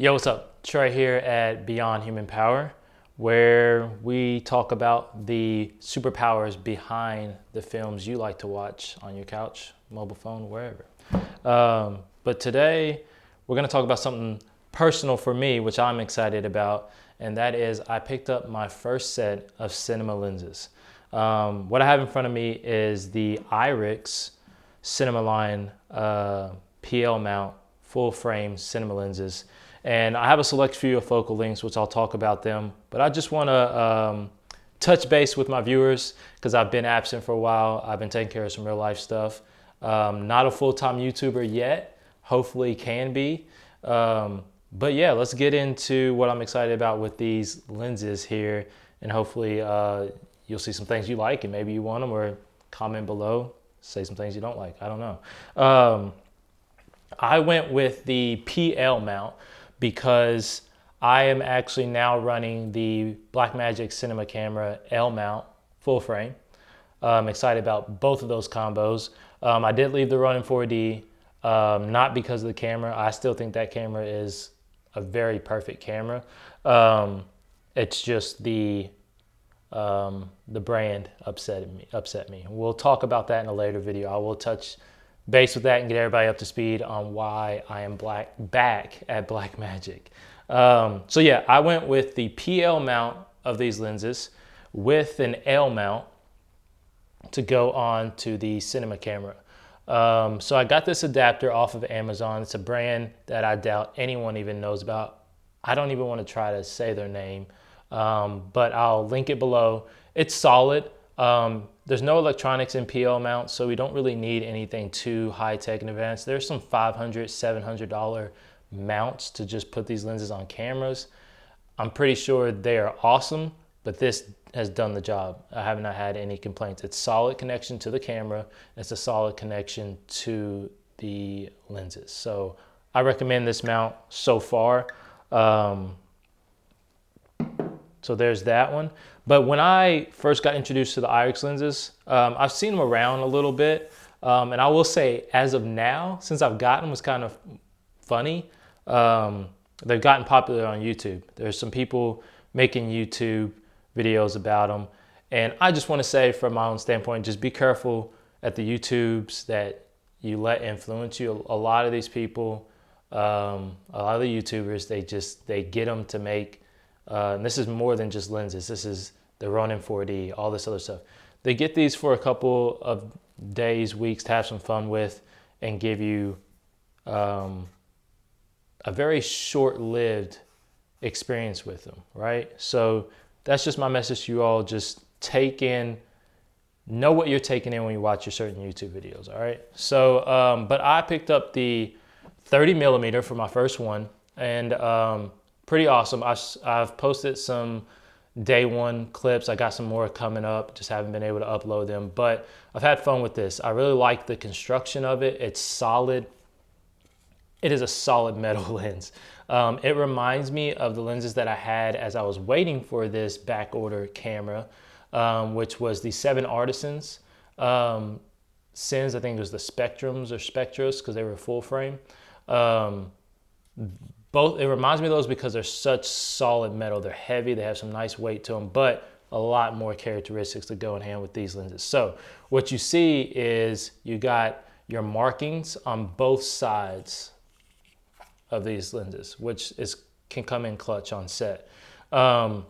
Yo, what's up? Trey here at Beyond Human Power, where we talk about the superpowers behind the films you like to watch on your couch, mobile phone, wherever. But today, we're going to talk about something personal for me, which I'm excited about, and that is I picked up my first set of cinema lenses. What I have in front of me is the Irix Cinema Line PL mount full frame cinema lenses. And I have a select few of focal lengths, which I'll talk about them. But I just want to touch base with my viewers because I've been absent for a while. I've been taking care of some real life stuff. Not a full-time YouTuber yet. Hopefully can be. But yeah, let's get into what I'm excited about with these lenses here. And hopefully you'll see some things you like and maybe you want them, or comment below, say some things you don't like. I don't know. I went with the PL mount because I am actually now running the Blackmagic Cinema Camera L mount full frame. I'm excited about both of those combos. I did leave the Ronin 4D, not because of the camera. I still think that camera is a very perfect camera. It's just the brand upset me. We'll talk about that in a later video. I will touch base with that and get everybody up to speed on why I am back at Blackmagic. So yeah, I went with the PL mount of these lenses with an L mount to go on to the cinema camera. So I got this adapter off of Amazon. It's a brand that I doubt anyone even knows about. I don't even want to try to say their name, but I'll link it below. It's solid. There's no electronics in PL mounts, so we don't really need anything too high-tech and advanced. There's some $500, $700 mounts to just put these lenses on cameras. I'm pretty sure they are awesome, but this has done the job. I have not had any complaints. It's solid connection to the camera. It's a solid connection to the lenses. So I recommend this mount so far. So there's that one. But when I first got introduced to the Irix lenses, I've seen them around a little bit. And I will say, as of now, since I've gotten them, it's kind of funny. They've gotten popular on YouTube. There's some people making YouTube videos about them. And I just want to say, from my own standpoint, just be careful at the YouTubes that you let influence you. A lot of these people, a lot of the YouTubers, they get them to make, and this is more than just lenses. This is the Ronin 4D, all this other stuff. They get these for a couple of days, weeks to have some fun with and give you a very short-lived experience with them, right? So that's just my message to you all. Just know what you're taking in when you watch your certain YouTube videos, all right? So, but I picked up the 30 millimeter for my first one, and pretty awesome. I've posted some day one clips. I got some more coming up, just haven't been able to upload them, but I've had fun with this. I really like the construction of it. It's solid. It is a solid metal lens. It reminds me of the lenses that I had as I was waiting for this back order camera, which was the 7 Artisans. Sins, I think it was the Spectrums or Spectras, because they were full frame. It reminds me of those because they're such solid metal. They're heavy, they have some nice weight to them, but a lot more characteristics to go in hand with these lenses. So what you see is you got your markings on both sides of these lenses, which can come in clutch on set. And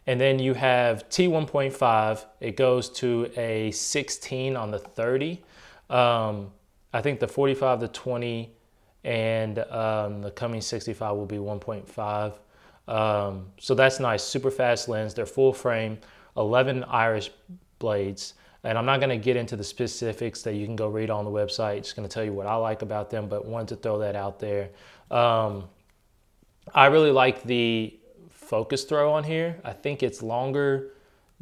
then you have T1.5. It goes to a 16 on the 30. I think the 45 to 20 and the coming 65 will be 1.5. So that's nice, super fast lens. They're full frame, 11 iris blades. And I'm not gonna get into the specifics that you can go read on the website. Just gonna tell you what I like about them, but wanted to throw that out there. I really like the focus throw on here. I think it's longer,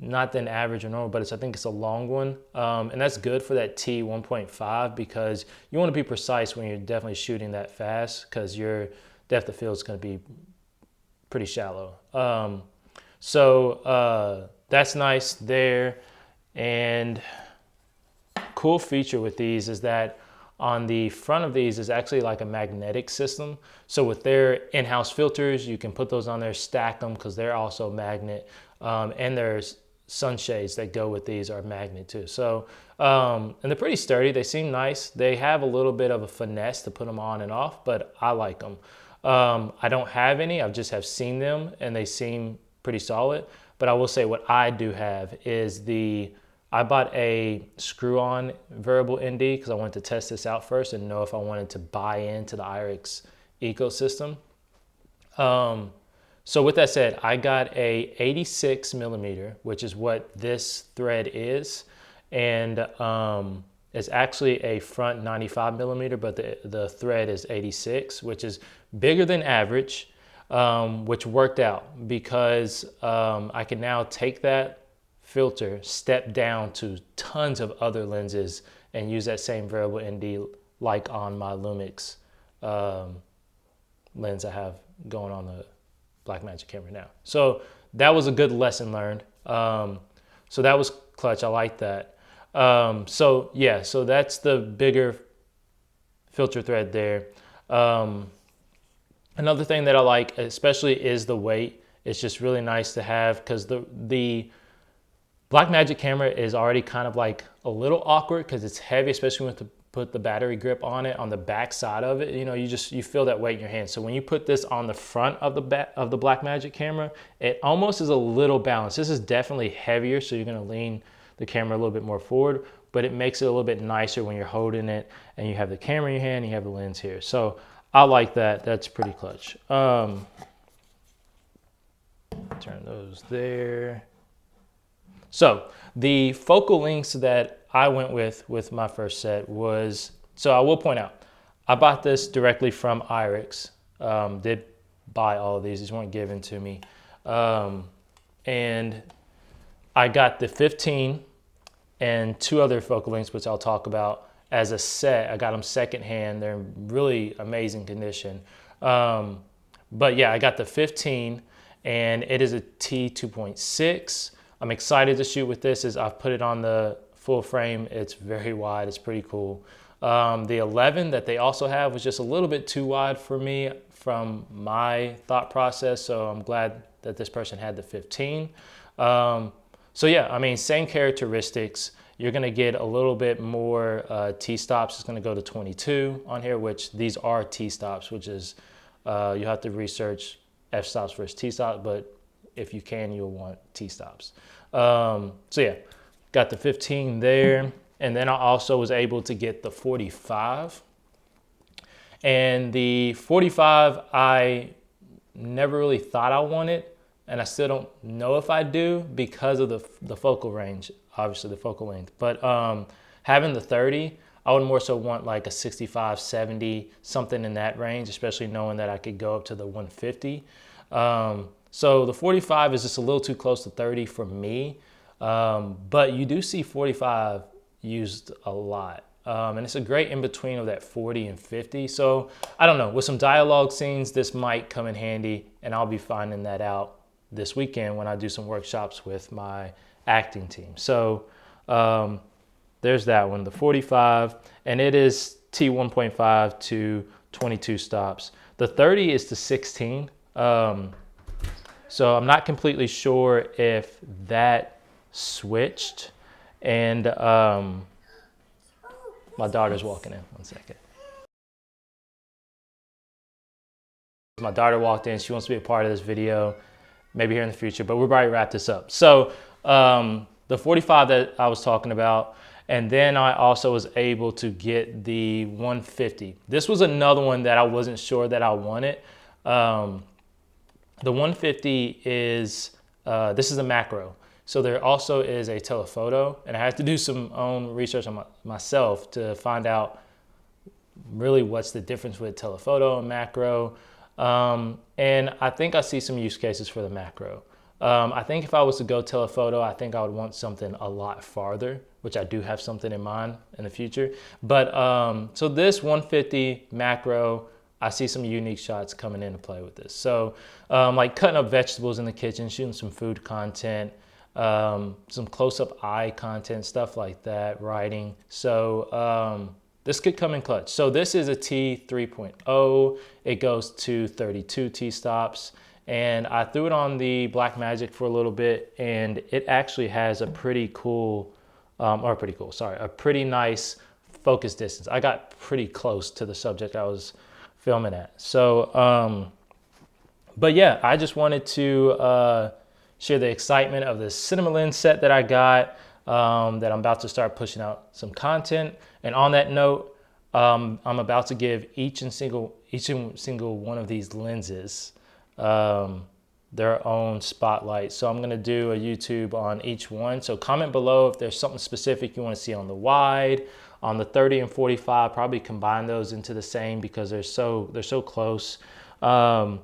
not than average or normal, but I think it's a long one. And that's good for that T1.5 because you want to be precise when you're definitely shooting that fast, because your depth of field is going to be pretty shallow. So that's nice there. And cool feature with these is that on the front of these is actually like a magnetic system. So with their in-house filters, you can put those on there, stack them because they're also magnet. And there's sunshades that go with these are magnet too. So, and they're pretty sturdy. They seem nice. They have a little bit of a finesse to put them on and off, but I like them. I don't have any, I just have seen them and they seem pretty solid. But I will say what I do have is I bought a screw-on variable ND because I wanted to test this out first and know if I wanted to buy into the Irix ecosystem. So with that said, I got a 86 millimeter, which is what this thread is. And it's actually a front 95 millimeter, but the thread is 86, which is bigger than average, which worked out because I can now take that filter, step down to tons of other lenses and use that same variable ND like on my Lumix lens I have going on the Blackmagic camera now. So that was a good lesson learned. So that was clutch. I like that. So yeah, so that's the bigger filter thread there. Another thing that I like especially is the weight. It's just really nice to have because the Blackmagic camera is already kind of like a little awkward because it's heavy, especially when you put the battery grip on it on the back side of it. You know, you feel that weight in your hand. So when you put this on the front of the Blackmagic camera, it almost is a little balanced. This is definitely heavier, so you're going to lean the camera a little bit more forward, but it makes it a little bit nicer when you're holding it and you have the camera in your hand and you have the lens here. So I like that. That's pretty clutch. Turn those there. So the focal lengths that I went with my first set was, so I will point out, I bought this directly from Irix. Did buy all of these weren't given to me. And I got the 15 and two other focal lengths, which I'll talk about as a set. I got them secondhand. They're in really amazing condition. But yeah, I got the 15 and it is a T2.6. I'm excited to shoot with this as I've put it on the full frame. It's very wide, it's pretty cool. The 11 that they also have was just a little bit too wide for me from my thought process. So I'm glad that this person had the 15. So yeah, I mean, same characteristics. You're gonna get a little bit more T-stops. It's gonna go to 22 on here, which these are T-stops, which is, you have to research f-stops versus T-stops, but if you can, you'll want T-stops. So yeah, got the 15 there. And then I also was able to get the 45. And the 45, I never really thought I wanted, and I still don't know if I do because of the focal range, obviously the focal length. But having the 30, I would more so want like a 65, 70, something in that range, especially knowing that I could go up to the 150. So the 45 is just a little too close to 30 for me, but you do see 45 used a lot. And it's a great in-between of that 40 and 50. So I don't know, with some dialogue scenes, this might come in handy, and I'll be finding that out this weekend when I do some workshops with my acting team. So there's that one, the 45, and it is T1.5 to 22 stops. The 30 is to 16. So I'm not completely sure if that switched, and my daughter's walking in, 1 second. My daughter walked in, she wants to be a part of this video, maybe here in the future, but we'll probably wrap this up. So the 45 that I was talking about, and then I also was able to get the 150. This was another one that I wasn't sure that I wanted. The 150 is, this is a macro. So there also is a telephoto, and I had to do some own research on myself to find out really what's the difference with telephoto and macro. And I think I see some use cases for the macro. I think if I was to go telephoto, I think I would want something a lot farther, which I do have something in mind in the future. But so this 150 macro, I see some unique shots coming into play with this. So like cutting up vegetables in the kitchen, shooting some food content, some close-up eye content, stuff like that, writing. So this could come in clutch. So this is a T 3.0. It goes to 32 T-stops. And I threw it on the Blackmagic for a little bit, and it actually has a pretty cool, a pretty nice focus distance. I got pretty close to the subject I was filming at. So, but yeah, I just wanted to share the excitement of the Cine Lens set that I got, that I'm about to start pushing out some content. And on that note, I'm about to give each and single one of these lenses their own spotlight. So I'm gonna do a YouTube on each one. So comment below if there's something specific you wanna see on the wide, on the 30 and 45, probably combine those into the same because they're so close. And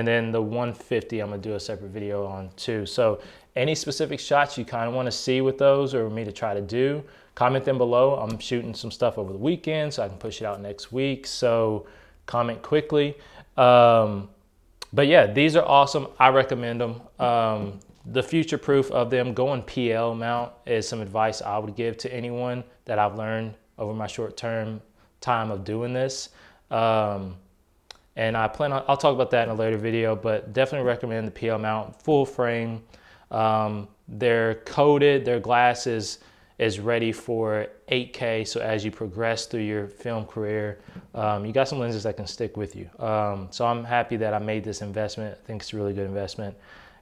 then the 150, I'm gonna do a separate video on too. So any specific shots you kind of wanna see with those or me to try to do, comment them below. I'm shooting some stuff over the weekend so I can push it out next week. So comment quickly. But yeah, these are awesome. I recommend them. The future proof of them going PL mount is some advice I would give to anyone that I've learned over my short-term time of doing this. And I'll talk about that in a later video, but definitely recommend the PL mount, full frame. They're coated, their glass is ready for 8K. So as you progress through your film career, you got some lenses that can stick with you. So I'm happy that I made this investment. I think it's a really good investment.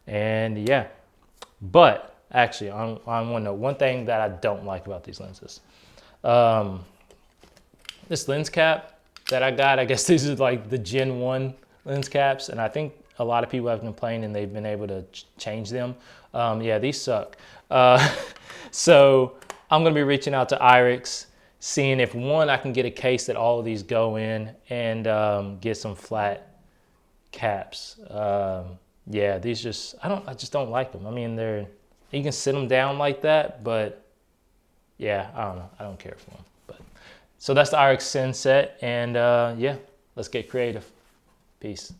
And yeah, but actually on one note, one thing that I don't like about these lenses, this lens cap that I got, I guess these are like the Gen 1 lens caps. And I think a lot of people have complained and they've been able to change them. Yeah, these suck. So I'm gonna be reaching out to Irix, seeing if one, I can get a case that all of these go in and get some flat caps. Yeah, these I just don't like them. I mean, you can sit them down like that, but yeah, I don't know. I don't care for them. But so that's the Irix Lens Set, and yeah, let's get creative. Peace.